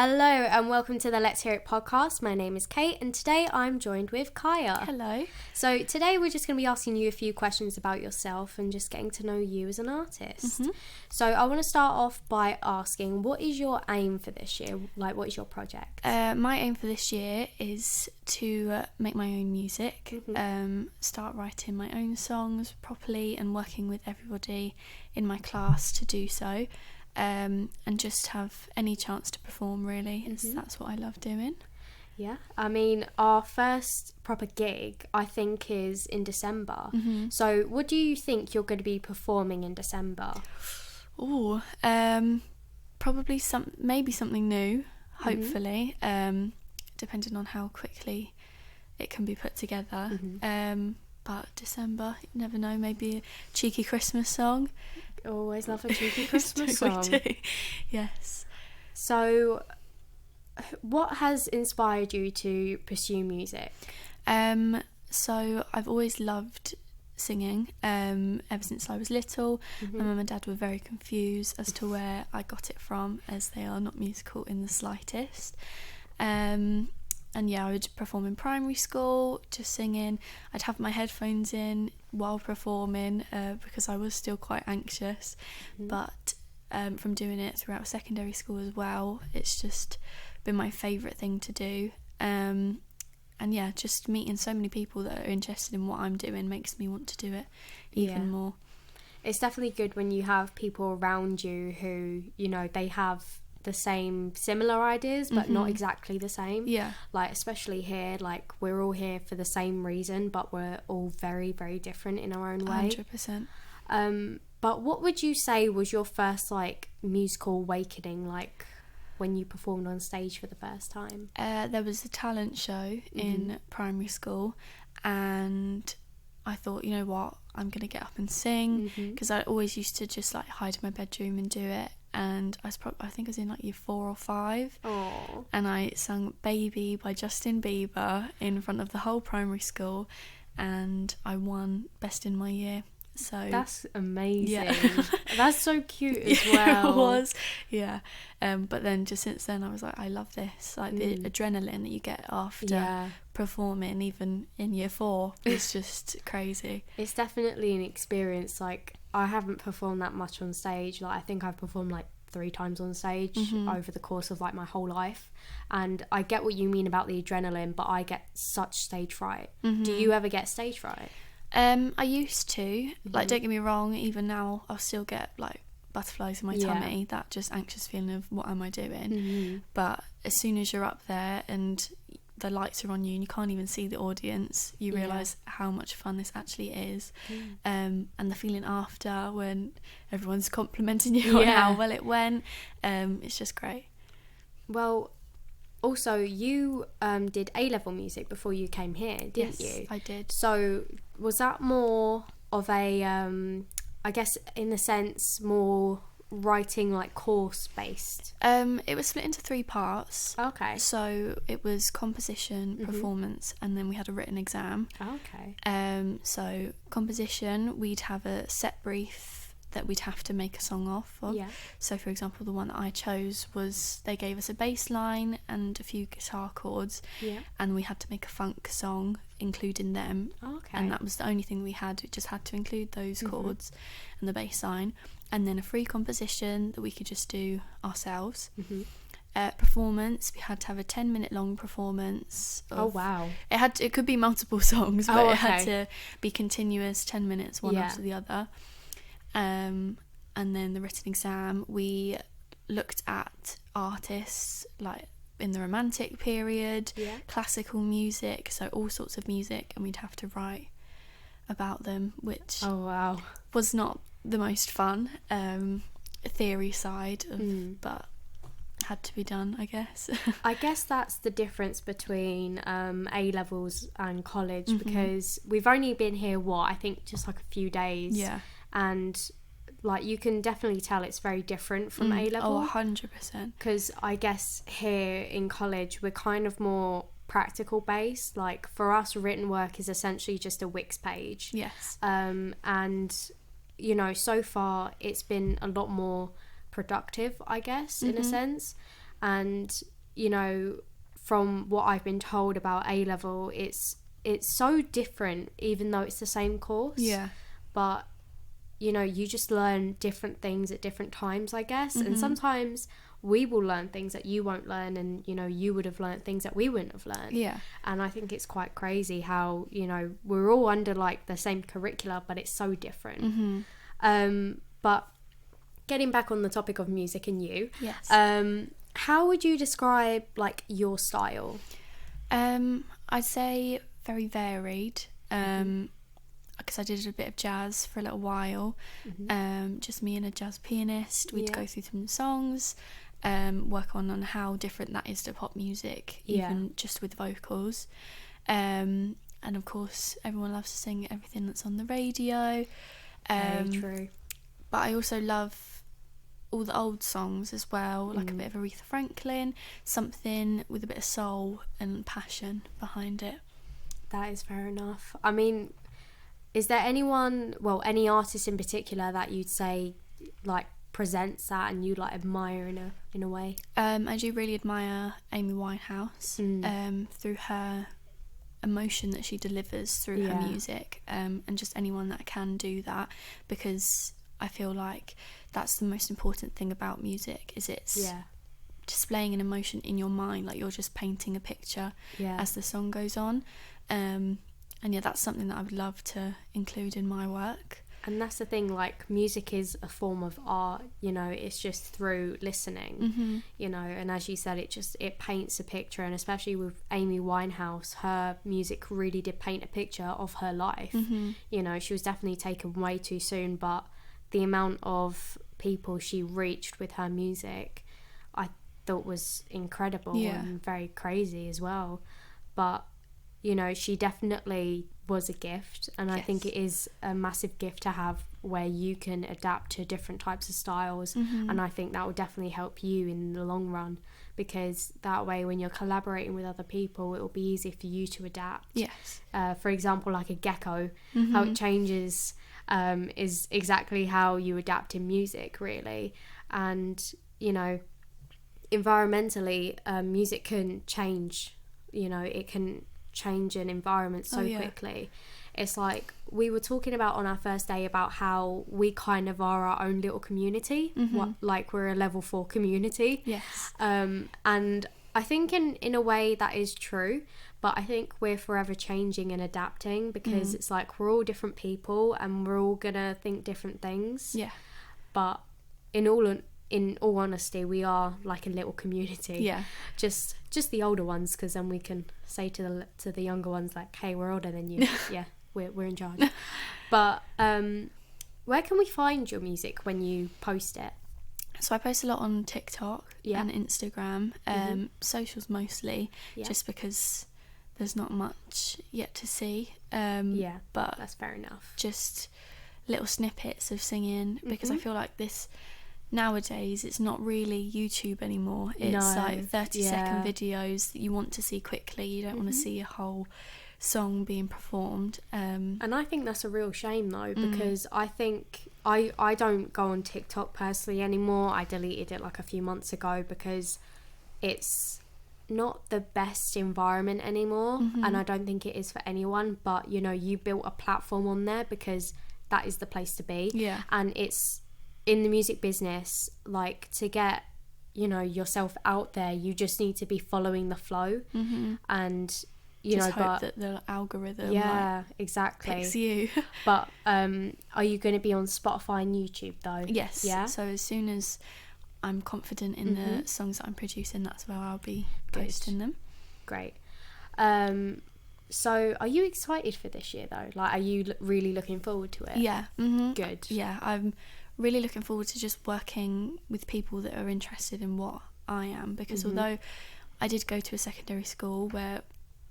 Hello and welcome to the Let's Hear It podcast. My name is Kate and today I'm joined with Kaia. Hello. So today we're just going to be asking you a few questions about yourself and just getting to know you as an artist. Mm-hmm. So I want to start off by asking, what is your aim for this year? Like, what is your project? My aim for this year is to make my own music, Mm-hmm. start writing my own songs properly and working with everybody in my class to do so. And just have any chance to perform, really. That's what I love doing. Yeah, I mean, our first proper gig, I think, is in December. Mm-hmm. So what do you think you're going to be performing in December? Ooh, probably maybe something new, hopefully, depending on how quickly it can be put together. But December, you never know, maybe a cheeky Christmas song. Always love a cheeky Christmas song. We do. Yes. So, what has inspired you to pursue music? So I've always loved singing ever since I was little. My mum and dad were very confused as to where I got it from, as they are not musical in the slightest. And yeah, I would perform in primary school, just singing. I'd have my headphones in while performing because I was still quite anxious. But from doing it throughout secondary school as well, it's just been my favourite thing to do. And yeah, just meeting so many people that are interested in what I'm doing makes me want to do it even more. It's definitely good when you have people around you who, you know, they have the similar ideas but not exactly the same. Like, especially here, like, we're all here for the same reason but we're all very, very different in our own way. 100%. But what would you say was your first, like, musical awakening, like when you performed on stage for the first time? There was a talent show in primary school and I thought, you know what, I'm gonna get up and sing, because I always used to just like hide in my bedroom and do it. And I think I was in like year 4 or 5. Aww. And I sang Baby by Justin Bieber in front of the whole primary school and I won best in my year. So that's amazing. Yeah. That's so cute as well. It was, yeah. But then just since then I was like, I love this, like the adrenaline that you get after performing, even in year 4, is just crazy. It's definitely an experience. Like, I haven't performed that much on stage. Like, I think I've performed like 3 times on stage over the course of like my whole life, and I get what you mean about the adrenaline, but I get such stage fright. Do you ever get stage fright? I used to, like, don't get me wrong, even now I'll still get like butterflies in my tummy, that just anxious feeling of what am I doing. But as soon as you're up there and the lights are on you and you can't even see the audience, you realise how much fun this actually is. And the feeling after when everyone's complimenting you on how well it went, it's just great. Well, also, you did A-level music before you came here, didn't you? Yes, I did. So was that more of a, I guess in a sense, more writing like course based? It was split into 3 parts. Okay. So it was composition, performance, and then we had a written exam. Okay. So composition, we'd have a set brief that we'd have to make a song off of. So for example, the one that I chose was, they gave us a bass line and a few guitar chords, and we had to make a funk song including them. And that was the only thing we had. We just had to include those chords and the bass line, and then a free composition that we could just do ourselves. Performance, we had to have a 10-minute long performance of, it could be multiple songs, but it had to be continuous, 10 minutes one after the other. And then the written exam, we looked at artists like in the romantic period, classical music, so all sorts of music, and we'd have to write about them, which was not the most fun theory side of, but had to be done, I guess. I guess that's the difference between A-levels and college, because we've only been here, I think just like a few days. And like, you can definitely tell it's very different from A-level. 100%. Because I guess here in college we're kind of more practical based. Like, for us, written work is essentially just a Wix page. And you know, so far it's been a lot more productive, I guess, in a sense. And you know, from what I've been told about A-level, it's so different, even though it's the same course. Yeah. But, you know, you just learn different things at different times, I guess. And sometimes we will learn things that you won't learn, and, you know, you would have learned things that we wouldn't have learned. Yeah. And I think it's quite crazy how, you know, we're all under like the same curricula, but it's so different. But getting back on the topic of music and you, yes. How would you describe like your style? I'd say very varied. Because I did a bit of jazz for a little while. Just me and a jazz pianist. We'd go through some songs, work on how different that is to pop music, even just with vocals. And of course, everyone loves to sing everything that's on the radio. Very true. But I also love all the old songs as well, like a bit of Aretha Franklin, something with a bit of soul and passion behind it. That is fair enough. I mean, is there anyone, well, any artist in particular that you'd say like presents that and you like admire in a way? I do really admire Amy Winehouse through her emotion that she delivers through her music, and just anyone that can do that, because I feel like that's the most important thing about music, is it's displaying an emotion in your mind, like you're just painting a picture as the song goes on. And that's something that I would love to include in my work. And that's the thing, like music is a form of art, you know, it's just through listening, you know, and as you said, it paints a picture. And especially with Amy Winehouse, her music really did paint a picture of her life. You know, she was definitely taken way too soon, but the amount of people she reached with her music, I thought was incredible and very crazy as well. But, you know, she definitely was a gift, and I think it is a massive gift to have where you can adapt to different types of styles, and I think that will definitely help you in the long run, because that way when you're collaborating with other people, it will be easy for you to adapt. For example, like a gecko, how it changes is exactly how you adapt in music, really. And, you know, environmentally, music can change, you know, it can change an environment so quickly. It's like we were talking about on our first day about how we kind of are our own little community, like we're a level 4 community. And I think in a way that is true, but I think we're forever changing and adapting, because it's like we're all different people and we're all gonna think different things. But in all honesty, we are like a little community. Just the older ones, because then we can say to the younger ones like, hey, we're older than you. We're in charge. But where can we find your music when you post it? So I post a lot on TikTok and Instagram, socials mostly, just because there's not much yet to see. But that's fair enough. Just little snippets of singing, because I feel like this nowadays it's not really YouTube anymore. It's like 30-second videos that you want to see quickly. You don't want to see a whole song being performed. And I think that's a real shame though, because I think I don't go on TikTok personally anymore. I deleted it like a few months ago because it's not the best environment anymore, and I don't think it is for anyone. But you know, you built a platform on there because that is the place to be. And it's in the music business, like to get, you know, yourself out there, you just need to be following the flow, and you just know, hope that the algorithm exactly picks you. But are you going to be on Spotify and YouTube though? Yes. So as soon as I'm confident in the songs that I'm producing, that's where I'll be posting them. Great. So are you excited for this year though? Like, are you really looking forward to it? Good. Yeah, I'm really looking forward to just working with people that are interested in what I am, because although I did go to a secondary school where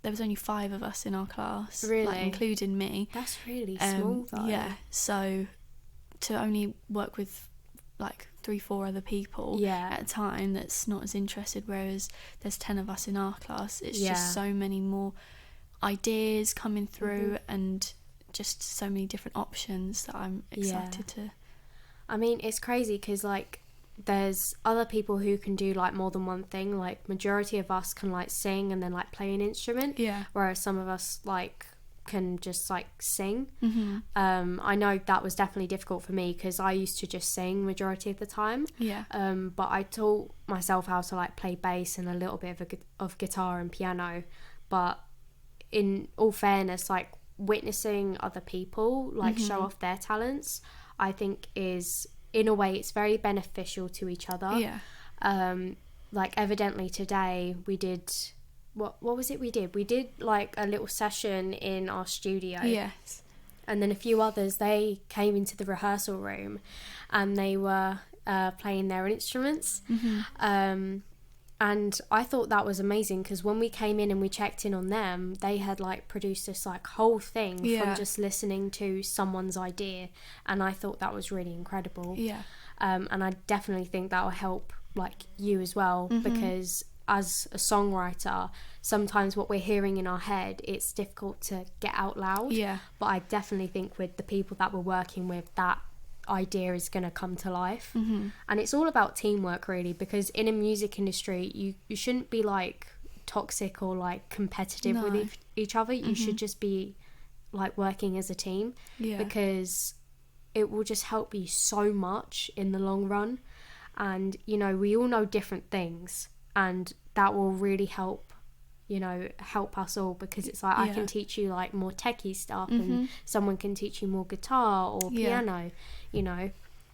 there was only 5 of us in our class, like, including me. That's really small though. Yeah, so to only work with like 3-4 other people at a time that's not as interested, whereas there's 10 of us in our class, it's just so many more ideas coming through and just so many different options that I'm excited to. I mean, it's crazy because like there's other people who can do like more than one thing. Like majority of us can like sing and then like play an instrument, whereas some of us like can just like sing. I know that was definitely difficult for me because I used to just sing majority of the time, but I taught myself how to like play bass and a little bit of guitar and piano. But in all fairness, like witnessing other people like show off their talents, I think is, in a way, it's very beneficial to each other. Like evidently today we did what was it we did like a little session in our studio, and then a few others, they came into the rehearsal room and they were playing their instruments. And I thought that was amazing because when we came in and we checked in on them, they had like produced this like whole thing from just listening to someone's idea, and I thought that was really incredible. And I definitely think that will help like you as well, because as a songwriter, sometimes what we're hearing in our head, it's difficult to get out loud. But I definitely think with the people that we're working with, that idea is going to come to life. And it's all about teamwork really, because in a music industry you shouldn't be like toxic or like competitive with each other. You should just be like working as a team, because it will just help you so much in the long run. And you know, we all know different things, and that will really help, you know, help us all, because it's like I can teach you like more techie stuff and someone can teach you more guitar or piano, you know,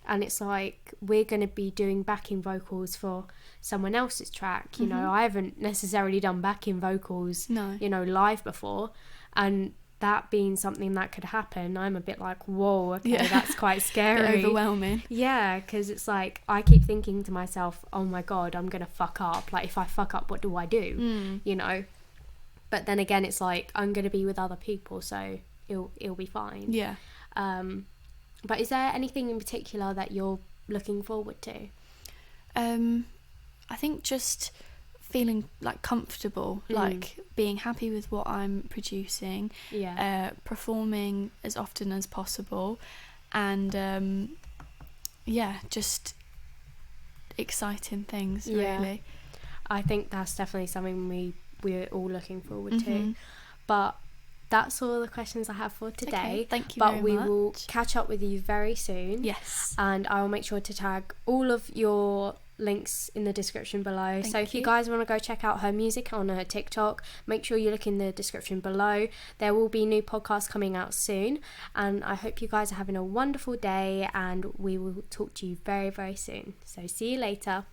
and it's like we're going to be doing backing vocals for someone else's track, you know. I haven't necessarily done backing vocals, you know, live before, and that being something that could happen, I'm a bit like, whoa, okay, that's quite scary. A bit overwhelming. Yeah, because it's like I keep thinking to myself, oh my god, I'm gonna fuck up. Like if I fuck up, what do I do? You know. But then again, it's like I'm gonna be with other people, so it'll be fine. But is there anything in particular that you're looking forward to? I think just feeling like comfortable, like being happy with what I'm producing, performing as often as possible, and just exciting things really. I think that's definitely something we're all looking forward to. But that's all the questions I have for today. Okay, thank you very much. But we will catch up with you very soon. Yes. And I will make sure to tag all of your links in the description below. So if you guys want to go check out her music on her TikTok, make sure you look in the description below. There will be new podcasts coming out soon, and I hope you guys are having a wonderful day, and we will talk to you very, very soon. So see you later.